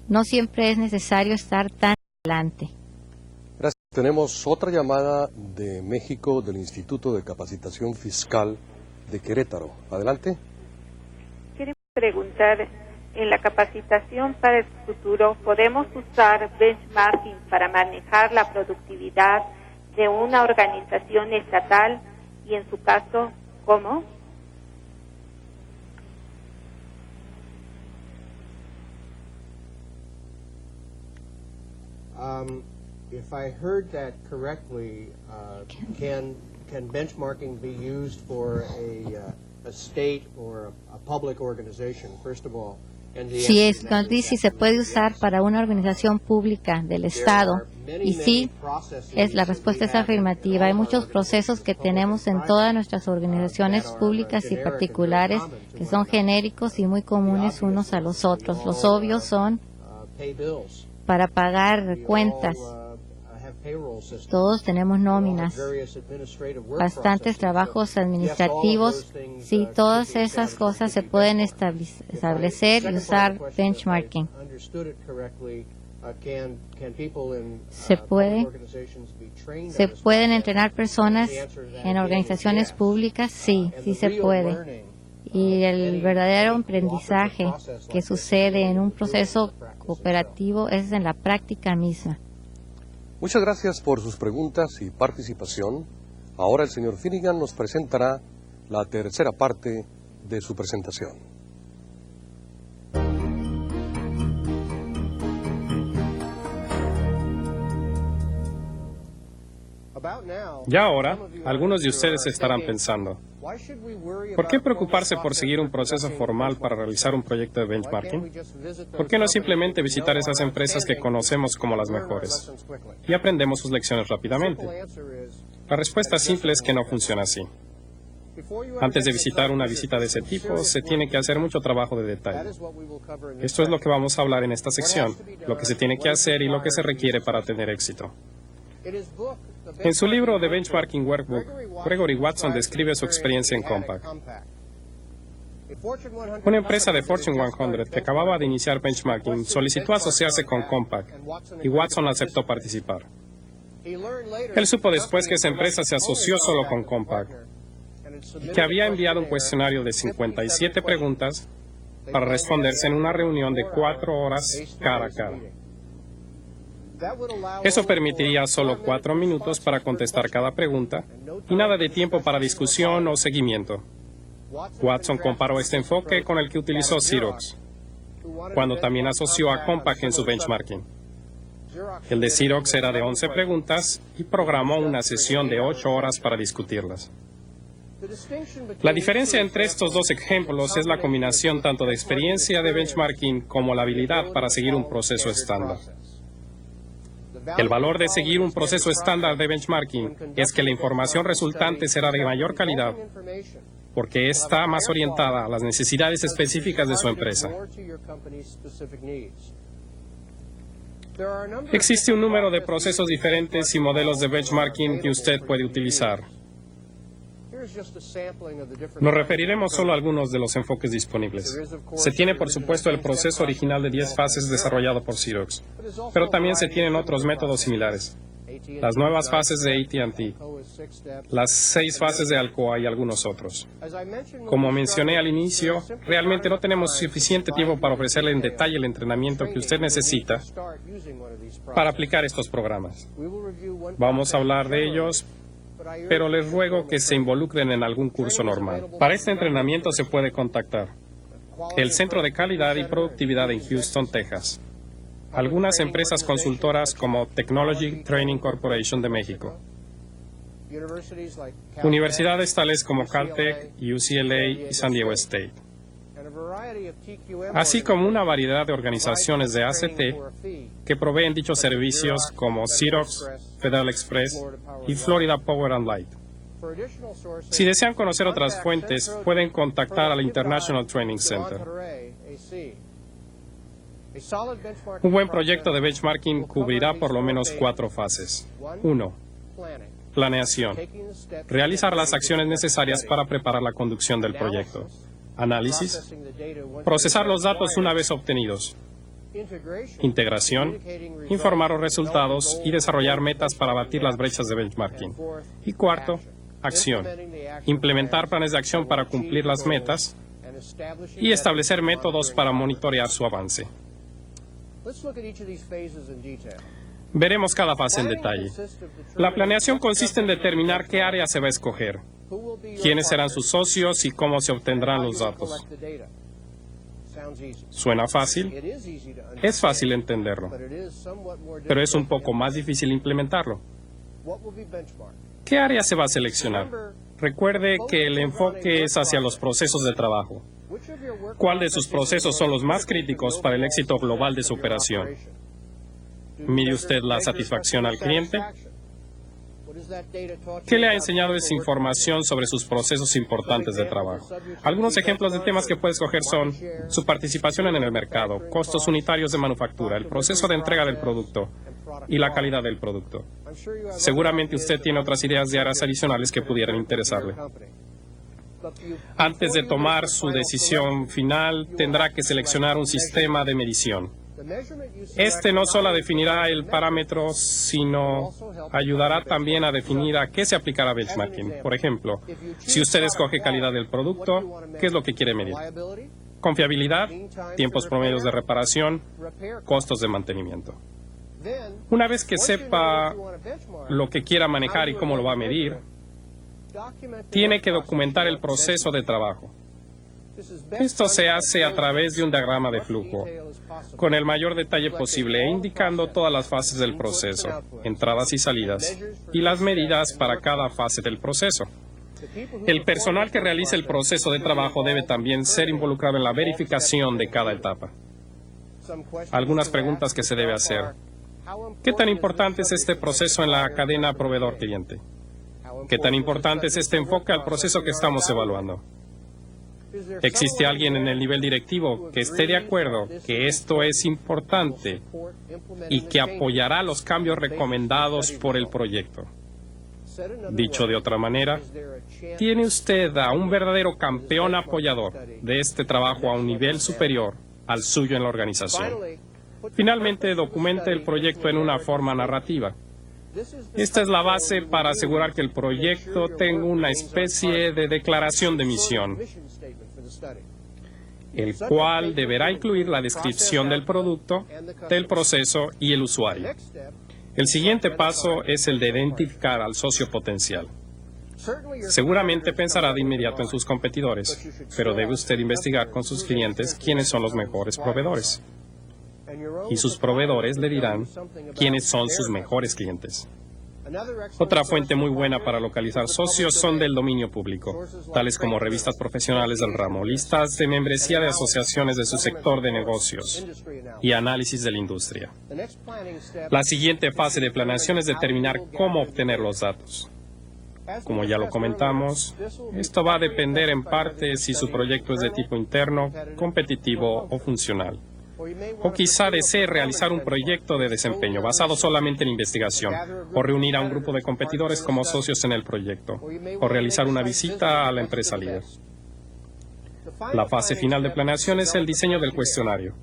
No siempre es necesario estar tan adelante. Gracias. Tenemos otra llamada de México, del Instituto de Capacitación Fiscal de Querétaro. Adelante. Queremos preguntar, en la capacitación para el futuro, ¿podemos usar benchmarking para manejar la productividad de una organización estatal? Y en su caso, ¿cómo? If I heard that correctly, can benchmarking be used for a state or a public organization, first of all? Sí, nos dice si se puede usar para una organización pública del Estado. Y sí, la respuesta es afirmativa. Hay muchos procesos que tenemos en todas nuestras organizaciones públicas y particulares que son genéricos y muy comunes unos a los otros. Los obvios son para pagar cuentas. Todos tenemos nóminas, bastantes trabajos administrativos. Sí, todas esas cosas se pueden establecer y usar benchmarking. Se pueden entrenar personas en organizaciones públicas, sí se puede. Y el verdadero aprendizaje que sucede en un proceso cooperativo es en la práctica misma. Muchas gracias por sus preguntas y participación. Ahora el señor Finnegan nos presentará la tercera parte de su presentación. Ya ahora, algunos de ustedes estarán pensando, ¿por qué preocuparse por seguir un proceso formal para realizar un proyecto de benchmarking? ¿Por qué no simplemente visitar esas empresas que conocemos como las mejores y aprendemos sus lecciones rápidamente? La respuesta simple es que no funciona así. Antes de visitar una visita de ese tipo, se tiene que hacer mucho trabajo de detalle. Esto es lo que vamos a hablar en esta sección, lo que se tiene que hacer y lo que se requiere para tener éxito. En su libro The Benchmarking Workbook, Gregory Watson describe su experiencia en Compaq. Una empresa de Fortune 100 que acababa de iniciar benchmarking solicitó asociarse con Compaq y Watson aceptó participar. Él supo después que esa empresa se asoció solo con Compaq y que había enviado un cuestionario de 57 preguntas para responderse en una reunión de 4 horas cara a cara. Eso permitiría solo 4 minutos para contestar cada pregunta y nada de tiempo para discusión o seguimiento. Watson comparó este enfoque con el que utilizó Xerox, cuando también asoció a Compaq en su benchmarking. El de Xerox era de 11 preguntas y programó una sesión de 8 horas para discutirlas. La diferencia entre estos dos ejemplos es la combinación tanto de experiencia de benchmarking como la habilidad para seguir un proceso estándar. El valor de seguir un proceso estándar de benchmarking es que la información resultante será de mayor calidad, porque está más orientada a las necesidades específicas de su empresa. Existe un número de procesos diferentes y modelos de benchmarking que usted puede utilizar. Nos referiremos solo a algunos de los enfoques disponibles. Se tiene, por supuesto, el proceso original de 10 fases desarrollado por Xerox, pero también se tienen otros métodos similares. Las nuevas fases de AT&T, las 6 fases de Alcoa y algunos otros. Como mencioné al inicio, realmente no tenemos suficiente tiempo para ofrecerle en detalle el entrenamiento que usted necesita para aplicar estos programas. Vamos a hablar de ellos, pero les ruego que se involucren en algún curso normal. Para este entrenamiento se puede contactar el Centro de Calidad y Productividad en Houston, Texas, algunas empresas consultoras como Technology Training Corporation de México, universidades tales como Caltech, UCLA y San Diego State, así como una variedad de organizaciones de ACT que proveen dichos servicios como Xerox, Federal Express y Florida Power and Light. Si desean conocer otras fuentes, pueden contactar al International Training Center. Un buen proyecto de benchmarking cubrirá por lo menos 4 fases. 1. Planeación. Realizar las acciones necesarias para preparar la conducción del proyecto. Análisis. Procesar los datos una vez obtenidos. integración, informar los resultados y desarrollar metas para abatir las brechas de benchmarking. Y cuarto, acción, implementar planes de acción para cumplir las metas y establecer métodos para monitorear su avance. Veremos cada fase en detalle. La planeación consiste en determinar qué área se va a escoger, quiénes serán sus socios y cómo se obtendrán los datos. ¿Suena fácil? Es fácil entenderlo, pero es un poco más difícil implementarlo. ¿Qué área se va a seleccionar? Recuerde que el enfoque es hacia los procesos de trabajo. ¿Cuál de sus procesos son los más críticos para el éxito global de su operación? ¿Mide usted la satisfacción al cliente? ¿Qué le ha enseñado esa información sobre sus procesos importantes de trabajo? Algunos ejemplos de temas que puede escoger son su participación en el mercado, costos unitarios de manufactura, el proceso de entrega del producto y la calidad del producto. Seguramente usted tiene otras ideas de áreas adicionales que pudieran interesarle. Antes de tomar su decisión final, tendrá que seleccionar un sistema de medición. Este no solo definirá el parámetro, sino ayudará también a definir a qué se aplicará benchmarking. Por ejemplo, si usted escoge calidad del producto, ¿qué es lo que quiere medir? Confiabilidad, tiempos promedios de reparación, costos de mantenimiento. Una vez que sepa lo que quiera manejar y cómo lo va a medir, tiene que documentar el proceso de trabajo. Esto se hace a través de un diagrama de flujo, con el mayor detalle posible e indicando todas las fases del proceso, entradas y salidas, y las medidas para cada fase del proceso. El personal que realice el proceso de trabajo debe también ser involucrado en la verificación de cada etapa. Algunas preguntas que se debe hacer. ¿Qué tan importante es este proceso en la cadena proveedor-cliente? ¿Qué tan importante es este enfoque al proceso que estamos evaluando? ¿Existe alguien en el nivel directivo que esté de acuerdo que esto es importante y que apoyará los cambios recomendados por el proyecto? Dicho de otra manera, ¿tiene usted a un verdadero campeón apoyador de este trabajo a un nivel superior al suyo en la organización? Finalmente, documente el proyecto en una forma narrativa. Esta es la base para asegurar que el proyecto tenga una especie de declaración de misión, el cual deberá incluir la descripción del producto, del proceso y el usuario. El siguiente paso es el de identificar al socio potencial. Seguramente pensará de inmediato en sus competidores, pero debe usted investigar con sus clientes quiénes son los mejores proveedores. Y sus proveedores le dirán quiénes son sus mejores clientes. Otra fuente muy buena para localizar socios son del dominio público, tales como revistas profesionales del ramo, listas de membresía de asociaciones de su sector de negocios y análisis de la industria. La siguiente fase de planeación es determinar cómo obtener los datos. Como ya lo comentamos, esto va a depender en parte si su proyecto es de tipo interno, competitivo o funcional. O quizá desee realizar un proyecto de desempeño basado solamente en investigación, o reunir a un grupo de competidores como socios en el proyecto, o realizar una visita a la empresa líder. La fase final de planeación es el diseño del cuestionario,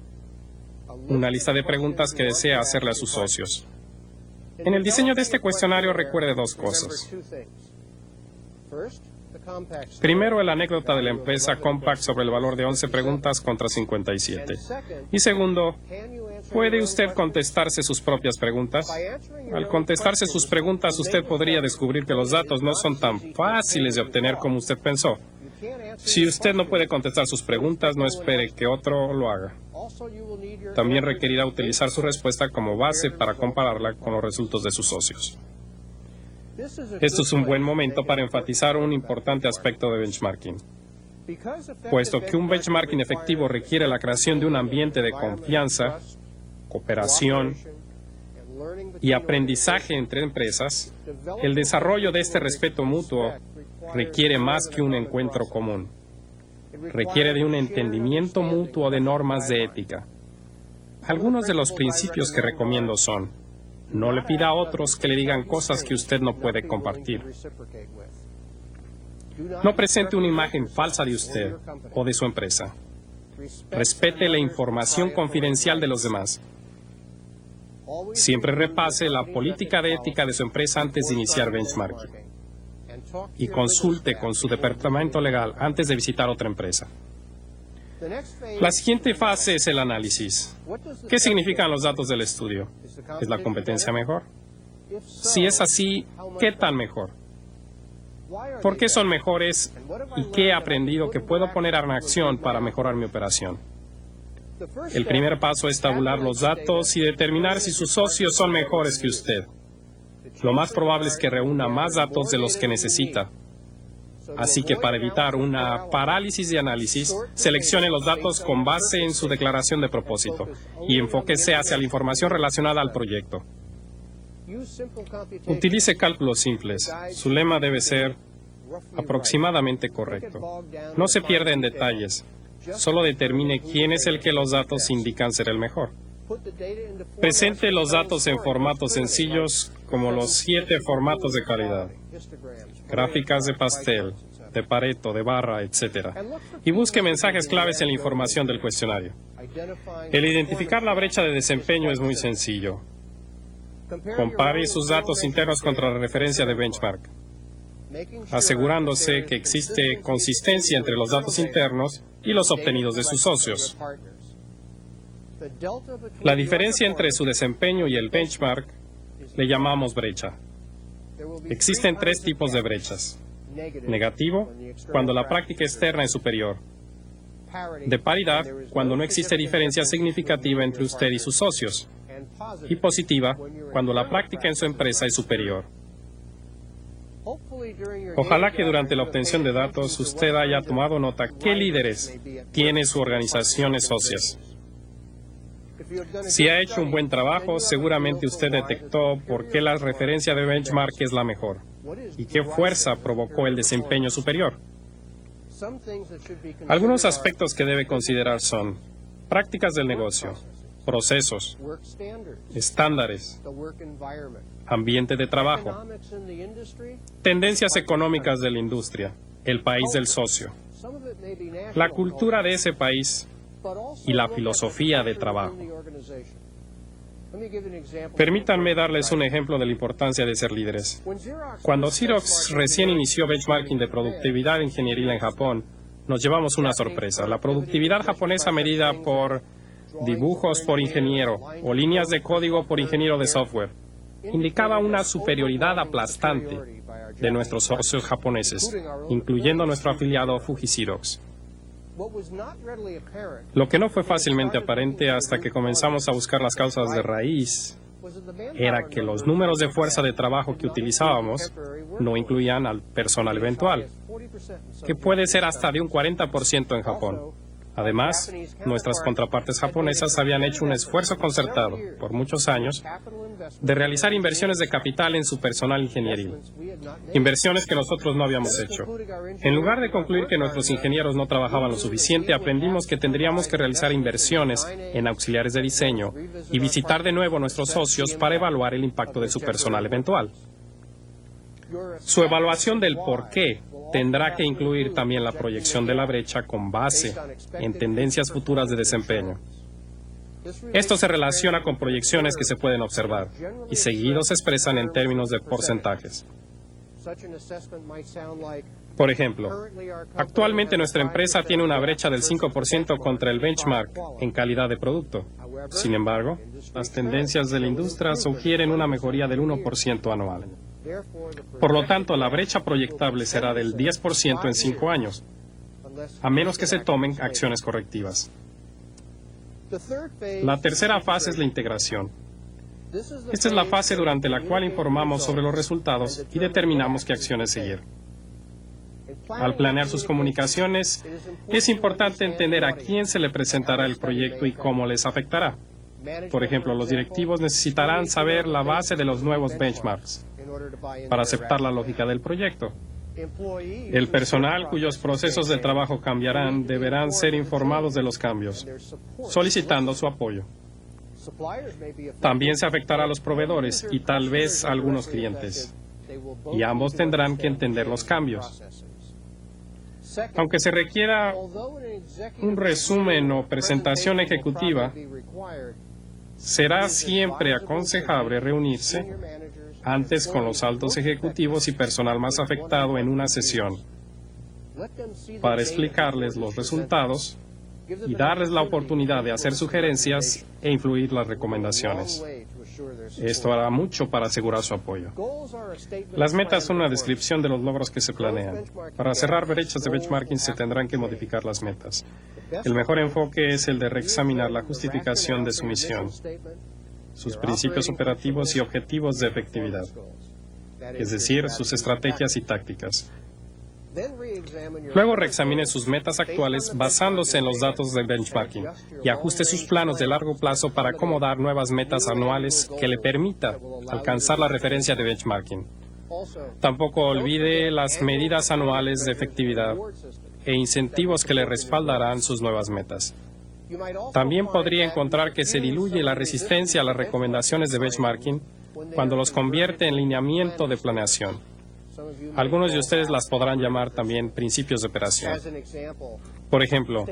una lista de preguntas que desea hacerle a sus socios. En el diseño de este cuestionario recuerde dos cosas. Primero, la anécdota de la empresa Compaq sobre el valor de 11 preguntas contra 57. Y segundo, ¿puede usted contestarse sus propias preguntas? Al contestarse sus preguntas, usted podría descubrir que los datos no son tan fáciles de obtener como usted pensó. Si usted no puede contestar sus preguntas, no espere que otro lo haga. También requerirá utilizar su respuesta como base para compararla con los resultados de sus socios. Esto es un buen momento para enfatizar un importante aspecto de benchmarking. Puesto que un benchmarking efectivo requiere la creación de un ambiente de confianza, cooperación y aprendizaje entre empresas, el desarrollo de este respeto mutuo requiere más que un encuentro común. Requiere de un entendimiento mutuo de normas de ética. Algunos de los principios que recomiendo son: no le pida a otros que le digan cosas que usted no puede compartir. No presente una imagen falsa de usted o de su empresa. Respete la información confidencial de los demás. Siempre repase la política de ética de su empresa antes de iniciar benchmarking. Y consulte con su departamento legal antes de visitar otra empresa. La siguiente fase es el análisis. ¿Qué significan los datos del estudio? ¿Es la competencia mejor? Si es así, ¿qué tan mejor? ¿Por qué son mejores y qué he aprendido que puedo poner en acción para mejorar mi operación? El primer paso es tabular los datos y determinar si sus socios son mejores que usted. Lo más probable es que reúna más datos de los que necesita. Así que para evitar una parálisis de análisis, seleccione los datos con base en su declaración de propósito y enfóquese hacia la información relacionada al proyecto. Utilice cálculos simples. Su lema debe ser aproximadamente correcto. No se pierda en detalles. Solo determine quién es el que los datos indican ser el mejor. Presente los datos en formatos sencillos como los 7 formatos de calidad. Gráficas de pastel, de Pareto, de barra, etc. Y busque mensajes claves en la información del cuestionario. El identificar la brecha de desempeño es muy sencillo. Compare sus datos internos contra la referencia de benchmark, asegurándose que existe consistencia entre los datos internos y los obtenidos de sus socios. La diferencia entre su desempeño y el benchmark le llamamos brecha. Existen 3 tipos de brechas. Negativo, cuando la práctica externa es superior. De paridad, cuando no existe diferencia significativa entre usted y sus socios. Y positiva, cuando la práctica en su empresa es superior. Ojalá que durante la obtención de datos usted haya tomado nota qué líderes tiene su organización socias. Si ha hecho un buen trabajo, seguramente usted detectó por qué la referencia de benchmark es la mejor y qué fuerza provocó el desempeño superior. Algunos aspectos que debe considerar son prácticas del negocio, procesos, estándares, ambiente de trabajo, tendencias económicas de la industria, el país del socio, la cultura de ese país y la filosofía de trabajo. Permítanme darles un ejemplo de la importancia de ser líderes. Cuando Xerox recién inició benchmarking de productividad ingenieril en Japón, nos llevamos una sorpresa. La productividad japonesa medida por dibujos por ingeniero o líneas de código por ingeniero de software indicaba una superioridad aplastante de nuestros socios japoneses, incluyendo nuestro afiliado Fuji Xerox. Lo que no fue fácilmente aparente hasta que comenzamos a buscar las causas de raíz era que los números de fuerza de trabajo que utilizábamos no incluían al personal eventual, que puede ser hasta de un 40% en Japón. Además, nuestras contrapartes japonesas habían hecho un esfuerzo concertado, por muchos años, de realizar inversiones de capital en su personal ingenieril, inversiones que nosotros no habíamos hecho. En lugar de concluir que nuestros ingenieros no trabajaban lo suficiente, aprendimos que tendríamos que realizar inversiones en auxiliares de diseño y visitar de nuevo a nuestros socios para evaluar el impacto de su personal eventual. Su evaluación del por qué tendrá que incluir también la proyección de la brecha con base en tendencias futuras de desempeño. Esto se relaciona con proyecciones que se pueden observar y seguido se expresan en términos de porcentajes. Por ejemplo, actualmente nuestra empresa tiene una brecha del 5% contra el benchmark en calidad de producto. Sin embargo, las tendencias de la industria sugieren una mejoría del 1% anual. Por lo tanto, la brecha proyectable será del 10% en 5 años, a menos que se tomen acciones correctivas. La tercera fase es la integración. Esta es la fase durante la cual informamos sobre los resultados y determinamos qué acciones seguir. Al planear sus comunicaciones, es importante entender a quién se le presentará el proyecto y cómo les afectará. Por ejemplo, los directivos necesitarán saber la base de los nuevos benchmarks para aceptar la lógica del proyecto. El personal cuyos procesos de trabajo cambiarán deberán ser informados de los cambios, solicitando su apoyo. También se afectará a los proveedores y tal vez a algunos clientes, y ambos tendrán que entender los cambios. Aunque se requiera un resumen o presentación ejecutiva, será siempre aconsejable reunirse antes con los altos ejecutivos y personal más afectado en una sesión para explicarles los resultados y darles la oportunidad de hacer sugerencias e influir las recomendaciones. Esto hará mucho para asegurar su apoyo. Las metas son una descripción de los logros que se planean. Para cerrar brechas de benchmarking se tendrán que modificar las metas. El mejor enfoque es el de reexaminar la justificación de su misión, sus principios operativos y objetivos de efectividad, es decir, sus estrategias y tácticas. Luego reexamine sus metas actuales basándose en los datos del benchmarking y ajuste sus planos de largo plazo para acomodar nuevas metas anuales que le permita alcanzar la referencia de benchmarking. Tampoco olvide las medidas anuales de efectividad e incentivos que le respaldarán sus nuevas metas. También podría encontrar que se diluye la resistencia a las recomendaciones de benchmarking cuando los convierte en lineamiento de planeación. Algunos de ustedes las podrán llamar también principios de operación. Por ejemplo,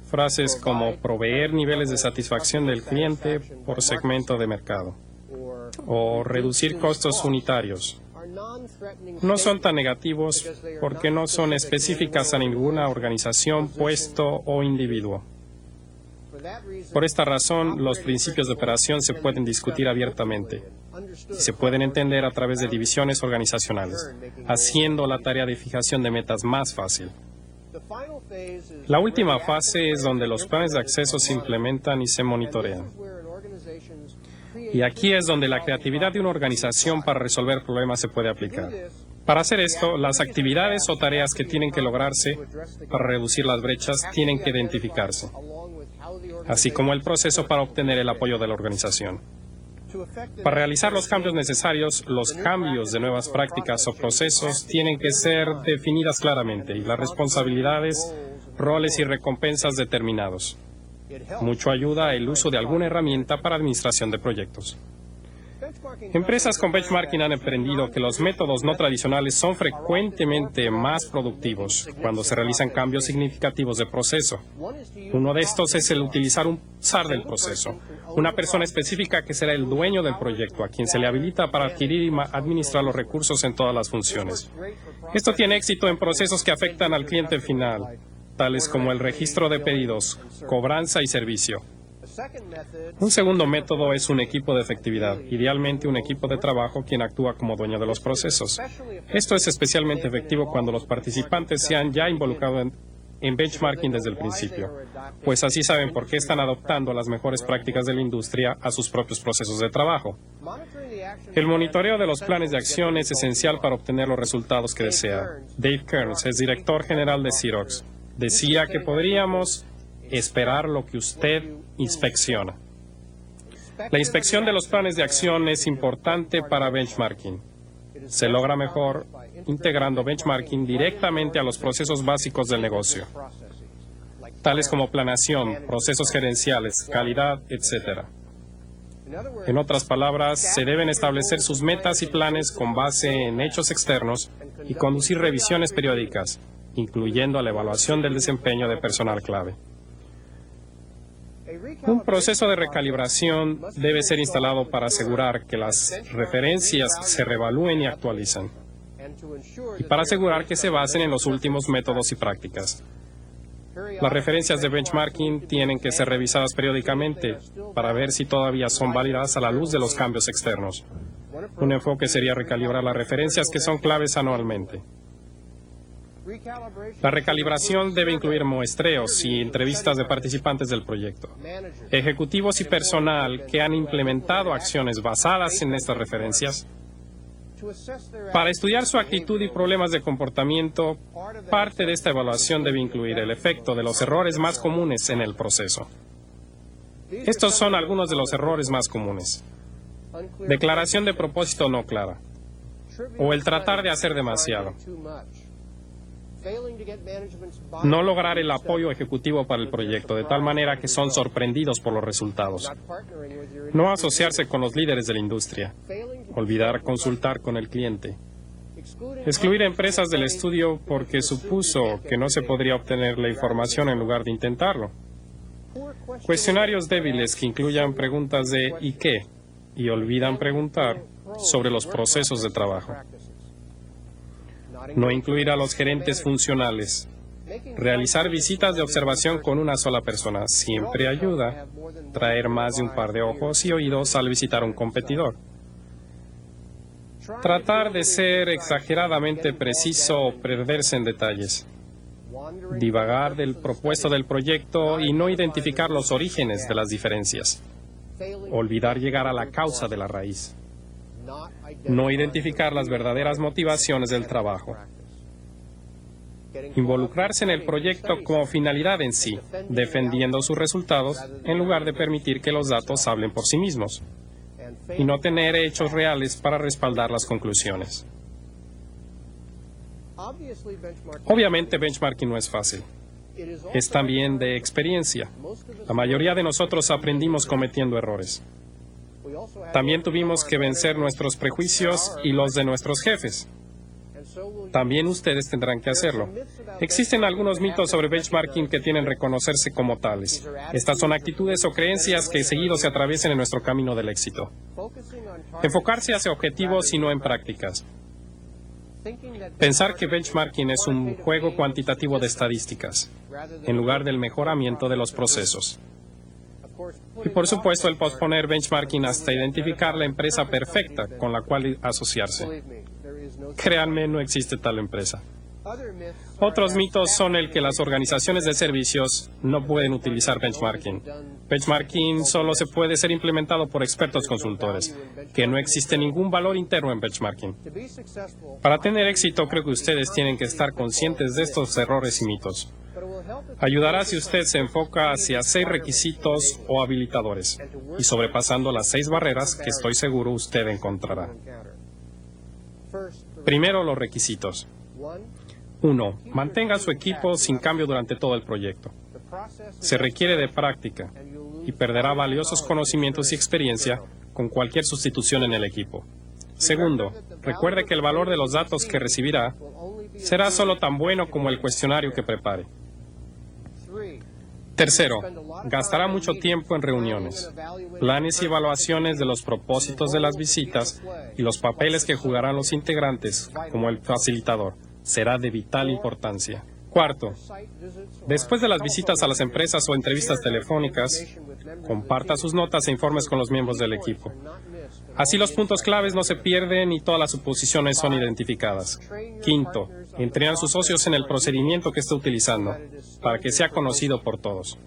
frases como proveer niveles de satisfacción del cliente por segmento de mercado o reducir costos unitarios. No son tan negativos porque no son específicas a ninguna organización, puesto o individuo. Por esta razón, los principios de operación se pueden discutir abiertamente y se pueden entender a través de divisiones organizacionales, haciendo la tarea de fijación de metas más fácil. La última fase es donde los planes de acceso se implementan y se monitorean. Y aquí es donde la creatividad de una organización para resolver problemas se puede aplicar. Para hacer esto, las actividades o tareas que tienen que lograrse para reducir las brechas tienen que identificarse, así como el proceso para obtener el apoyo de la organización. Para realizar los cambios necesarios, los cambios de nuevas prácticas o procesos tienen que ser definidas claramente y las responsabilidades, roles y recompensas determinados. Mucho ayuda el uso de alguna herramienta para administración de proyectos. Empresas con benchmarking han aprendido que los métodos no tradicionales son frecuentemente más productivos cuando se realizan cambios significativos de proceso. Uno de estos es el utilizar un SAR del proceso, una persona específica que será el dueño del proyecto, a quien se le habilita para adquirir y administrar los recursos en todas las funciones. Esto tiene éxito en procesos que afectan al cliente final, tales como el registro de pedidos, cobranza y servicio. Un segundo método es un equipo de efectividad, idealmente un equipo de trabajo quien actúa como dueño de los procesos. Esto es especialmente efectivo cuando los participantes se han ya involucrado en benchmarking desde el principio, pues así saben por qué están adoptando las mejores prácticas de la industria a sus propios procesos de trabajo. El monitoreo de los planes de acción es esencial para obtener los resultados que desea. Dave Kearns es director general de Xerox. Decía que podríamos esperar lo que usted inspecciona. La inspección de los planes de acción es importante para benchmarking. Se logra mejor integrando benchmarking directamente a los procesos básicos del negocio, tales como planeación, procesos gerenciales, calidad, etc. En otras palabras, se deben establecer sus metas y planes con base en hechos externos y conducir revisiones periódicas, incluyendo la evaluación del desempeño de personal clave. Un proceso de recalibración debe ser instalado para asegurar que las referencias se reevalúen y actualicen, y para asegurar que se basen en los últimos métodos y prácticas. Las referencias de benchmarking tienen que ser revisadas periódicamente para ver si todavía son válidas a la luz de los cambios externos. Un enfoque sería recalibrar las referencias que son claves anualmente. La recalibración debe incluir muestreos y entrevistas de participantes del proyecto, ejecutivos y personal que han implementado acciones basadas en estas referencias. Para estudiar su actitud y problemas de comportamiento, parte de esta evaluación debe incluir el efecto de los errores más comunes en el proceso. Estos son algunos de los errores más comunes: declaración de propósito no clara, o el tratar de hacer demasiado, no lograr el apoyo ejecutivo para el proyecto de tal manera que son sorprendidos por los resultados, no asociarse con los líderes de la industria, olvidar consultar con el cliente, Excluir empresas del estudio porque supuso que no se podría obtener la información en lugar de intentarlo. Cuestionarios débiles que incluyan preguntas de ¿y qué? Y olvidan preguntar sobre los procesos de trabajo. No incluir a los gerentes funcionales. Realizar visitas de observación con una sola persona siempre ayuda. Traer más de un par de ojos y oídos al visitar un competidor. Tratar de ser exageradamente preciso o perderse en detalles. Divagar del propuesto del proyecto y no identificar los orígenes de las diferencias. Olvidar llegar a la causa de la raíz. No identificar las verdaderas motivaciones del trabajo. Involucrarse en el proyecto como finalidad en sí, defendiendo sus resultados en lugar de permitir que los datos hablen por sí mismos. Y no tener hechos reales para respaldar las conclusiones. Obviamente, benchmarking no es fácil. Es también de experiencia. La mayoría de nosotros aprendimos cometiendo errores. También tuvimos que vencer nuestros prejuicios y los de nuestros jefes. También ustedes tendrán que hacerlo. Existen algunos mitos sobre benchmarking que tienen que reconocerse como tales. Estas son actitudes o creencias que seguido se atraviesen en nuestro camino del éxito. Enfocarse hacia objetivos y no en prácticas. Pensar que benchmarking es un juego cuantitativo de estadísticas, en lugar del mejoramiento de los procesos. Y por supuesto, el posponer benchmarking hasta identificar la empresa perfecta con la cual asociarse. Créanme, no existe tal empresa. Otros mitos son el que las organizaciones de servicios no pueden utilizar benchmarking. Benchmarking solo se puede ser implementado por expertos consultores, que no existe ningún valor interno en benchmarking. Para tener éxito, creo que ustedes tienen que estar conscientes de estos errores y mitos. Ayudará si usted se enfoca hacia 6 requisitos o habilitadores, y sobrepasando las 6 barreras que estoy seguro usted encontrará. Primero, los requisitos. 1. Mantenga su equipo sin cambio durante todo el proyecto. Se requiere de práctica y perderá valiosos conocimientos y experiencia con cualquier sustitución en el equipo. Segundo, recuerde que el valor de los datos que recibirá será solo tan bueno como el cuestionario que prepare. Tercero, gastará mucho tiempo en reuniones, planes y evaluaciones de los propósitos de las visitas y los papeles que jugarán los integrantes, como el facilitador. Será de vital importancia. Cuarto, después de las visitas a las empresas o entrevistas telefónicas, comparta sus notas e informes con los miembros del equipo. Así los puntos claves no se pierden y todas las suposiciones son identificadas. Quinto, entrene a sus socios en el procedimiento que está utilizando, para que sea conocido por todos.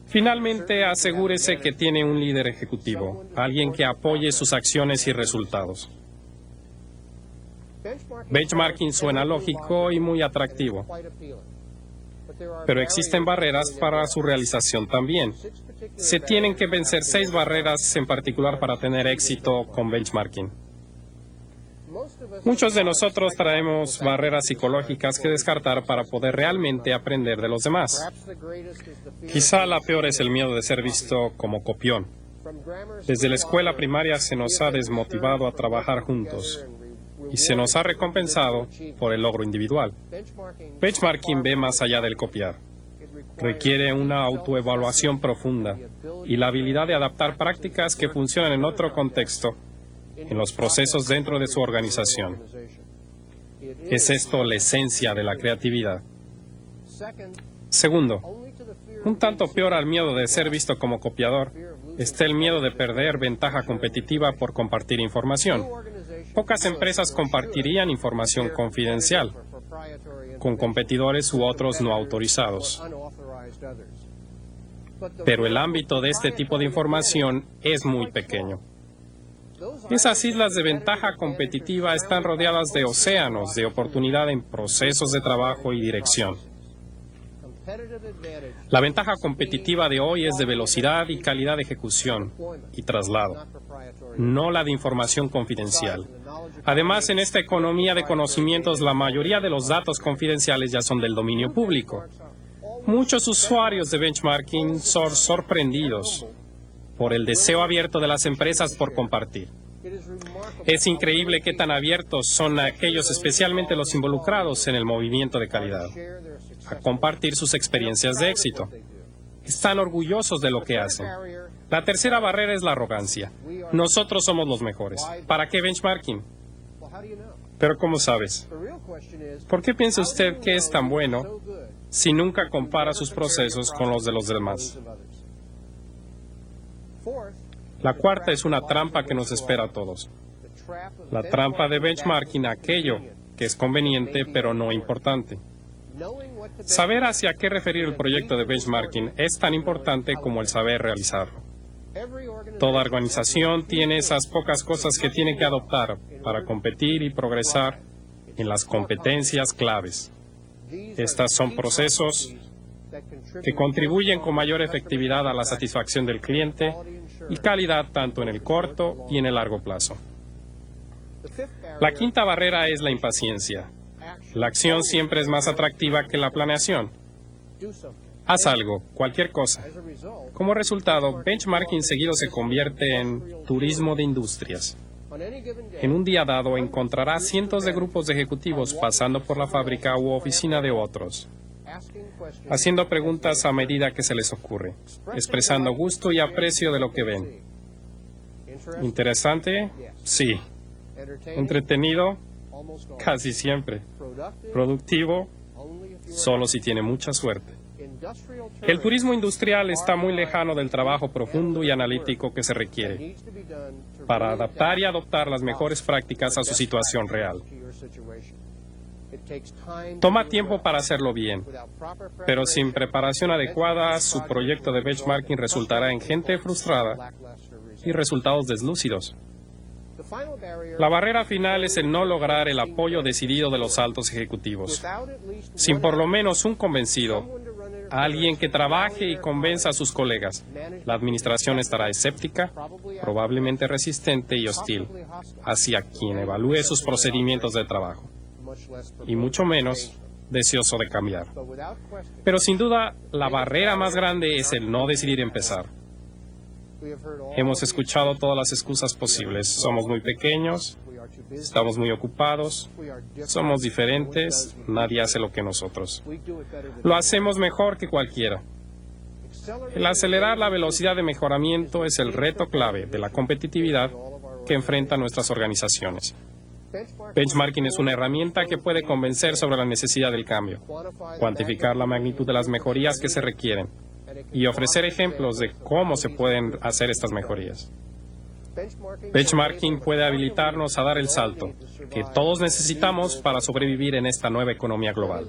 Finalmente, asegúrese que tiene un líder ejecutivo, alguien que apoye sus acciones y resultados. Benchmarking suena lógico y muy atractivo, pero existen barreras para su realización también. Se tienen que vencer 6 barreras en particular para tener éxito con benchmarking. Muchos de nosotros traemos barreras psicológicas que descartar para poder realmente aprender de los demás. Quizá la peor es el miedo de ser visto como copión. Desde la escuela primaria se nos ha desmotivado a trabajar juntos y se nos ha recompensado por el logro individual. Benchmarking ve más allá del copiar. Requiere una autoevaluación profunda y la habilidad de adaptar prácticas que funcionan en otro contexto, en los procesos dentro de su organización. ¿Es esto la esencia de la creatividad? Segundo, un tanto peor al miedo de ser visto como copiador, está el miedo de perder ventaja competitiva por compartir información. Pocas empresas compartirían información confidencial con competidores u otros no autorizados. Pero el ámbito de este tipo de información es muy pequeño. Esas islas de ventaja competitiva están rodeadas de océanos de oportunidad en procesos de trabajo y dirección. La ventaja competitiva de hoy es de velocidad y calidad de ejecución y traslado, no la de información confidencial. Además, en esta economía de conocimientos, la mayoría de los datos confidenciales ya son del dominio público. Muchos usuarios de benchmarking son sorprendidos por el deseo abierto de las empresas por compartir. Es increíble qué tan abiertos son aquellos, especialmente los involucrados en el movimiento de calidad, a compartir sus experiencias de éxito. Están orgullosos de lo que hacen. La tercera barrera es la arrogancia. Nosotros somos los mejores. ¿Para qué benchmarking? Pero ¿cómo sabes? ¿Por qué piensa usted que es tan bueno si nunca compara sus procesos con los de los demás? La cuarta es una trampa que nos espera a todos. La trampa de benchmarking, aquello que es conveniente pero no importante. Saber hacia qué referir el proyecto de benchmarking es tan importante como el saber realizarlo. Toda organización tiene esas pocas cosas que tiene que adoptar para competir y progresar en las competencias claves. Estas son procesos que contribuyen con mayor efectividad a la satisfacción del cliente y calidad tanto en el corto y en el largo plazo. La quinta barrera es la impaciencia. La acción siempre es más atractiva que la planeación. Haz algo, cualquier cosa. Como resultado, benchmarking seguido se convierte en turismo de industrias. En un día dado encontrarás cientos de grupos de ejecutivos pasando por la fábrica u oficina de otros, haciendo preguntas a medida que se les ocurre, expresando gusto y aprecio de lo que ven. ¿Interesante? Sí. ¿Entretenido? Casi siempre. ¿Productivo? Solo si tiene mucha suerte. El turismo industrial está muy lejano del trabajo profundo y analítico que se requiere para adaptar y adoptar las mejores prácticas a su situación real. Toma tiempo para hacerlo bien, pero sin preparación adecuada, su proyecto de benchmarking resultará en gente frustrada y resultados deslúcidos. La barrera final es el no lograr el apoyo decidido de los altos ejecutivos. Sin por lo menos un convencido, alguien que trabaje y convenza a sus colegas, la administración estará escéptica, probablemente resistente y hostil hacia quien evalúe sus procedimientos de trabajo, y mucho menos deseoso de cambiar. Pero sin duda, la barrera más grande es el no decidir empezar. Hemos escuchado todas las excusas posibles. Somos muy pequeños, estamos muy ocupados, somos diferentes, nadie hace lo que nosotros. Lo hacemos mejor que cualquiera. El acelerar la velocidad de mejoramiento es el reto clave de la competitividad que enfrentan nuestras organizaciones. Benchmarking es una herramienta que puede convencer sobre la necesidad del cambio, cuantificar la magnitud de las mejorías que se requieren y ofrecer ejemplos de cómo se pueden hacer estas mejorías. Benchmarking puede habilitarnos a dar el salto que todos necesitamos para sobrevivir en esta nueva economía global.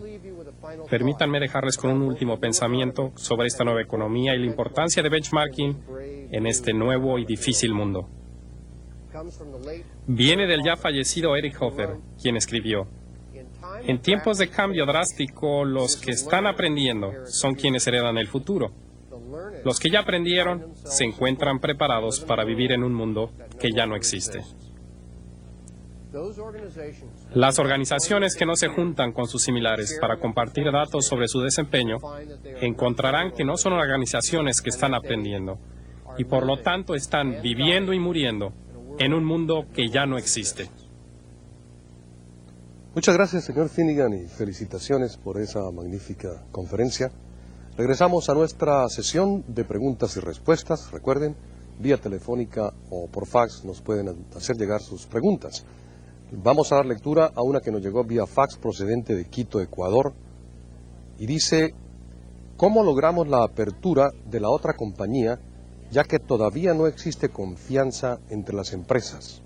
Permítanme dejarles con un último pensamiento sobre esta nueva economía y la importancia de benchmarking en este nuevo y difícil mundo. Viene del ya fallecido Eric Hoffer, quien escribió: en tiempos de cambio drástico, los que están aprendiendo son quienes heredan el futuro. Los que ya aprendieron se encuentran preparados para vivir en un mundo que ya no existe. Las organizaciones que no se juntan con sus similares para compartir datos sobre su desempeño encontrarán que no son organizaciones que están aprendiendo y por lo tanto están viviendo y muriendo en un mundo que ya no existe. Muchas gracias, señor Finnegan, y felicitaciones por esa magnífica conferencia. Regresamos a nuestra sesión de preguntas y respuestas. Recuerden, vía telefónica o por fax nos pueden hacer llegar sus preguntas. Vamos a dar lectura a una que nos llegó vía fax procedente de Quito, Ecuador, y dice: ¿cómo logramos la apertura de la otra compañía, ya que todavía no existe confianza entre las empresas?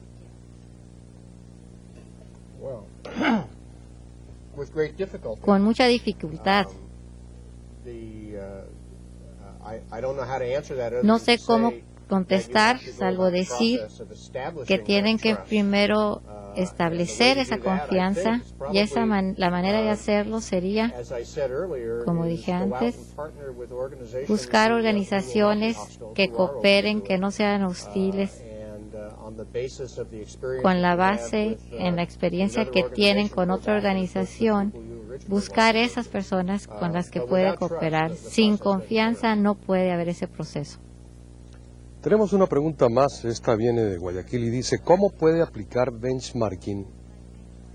Con mucha dificultad. No sé cómo contestar, salvo decir que tienen que primero establecer esa confianza, y la manera de hacerlo sería, como dije antes, buscar organizaciones que cooperen, que no sean hostiles, con la base en la experiencia que tienen con otra organización, buscar esas personas con las que puede cooperar. Sin confianza no puede haber ese proceso. Tenemos una pregunta más, esta viene de Guayaquil y dice, ¿cómo puede aplicar benchmarking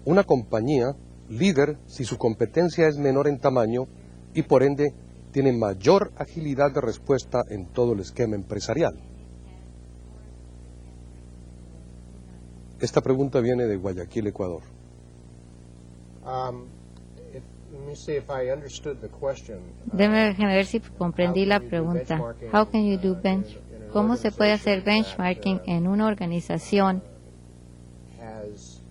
una compañía líder si su competencia es menor en tamaño y por ende tiene mayor agilidad de respuesta en todo el esquema empresarial? Esta pregunta viene de Guayaquil, Ecuador. Let me see if I understood the question. Déjeme ver si comprendí la pregunta. How can you do ¿Cómo se puede hacer benchmarking en una organización Has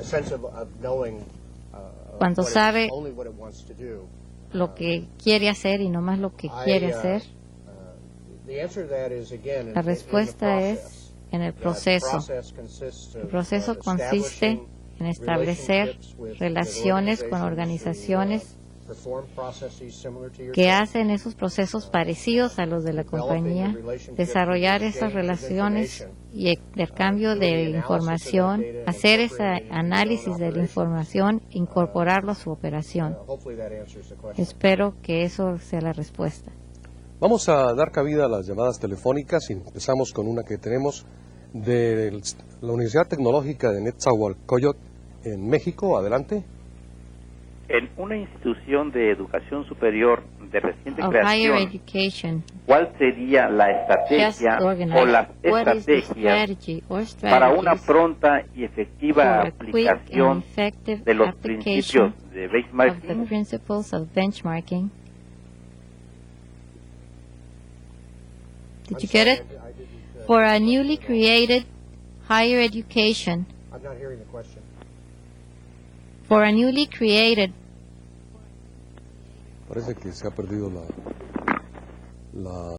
a sense of knowing cuando what it- sabe only what it wants to do. lo que quiere hacer y no más lo que quiere hacer? The answer to that is, again, La in respuesta the es process. en el That proceso. process consists of, El proceso consiste establishing en establecer relationships with relaciones con organizations organizaciones who, perform processes similar to que yourself. hacen esos procesos parecidos a los de la compañía, desarrollar esas relaciones y intercambio de información, hacer ese análisis de la información, incorporarlo a su operación. Hopefully that answers the question. Espero que eso sea la respuesta. Vamos a dar cabida a las llamadas telefónicas y empezamos con una que tenemos de la Universidad Tecnológica de Nezahualcóyotl en México. Adelante. En una institución de educación superior de reciente Of higher creación, education, ¿cuál sería la just estrategia o organized. las What is the estrategias strategy or para una strategies pronta y for efectiva a quick and aplicación effective de los application principios de of the benchmarking? principles of benchmarking? Did you get it? I didn't, For a newly created higher education, I'm not hearing the question. for a newly created Parece que se ha perdido la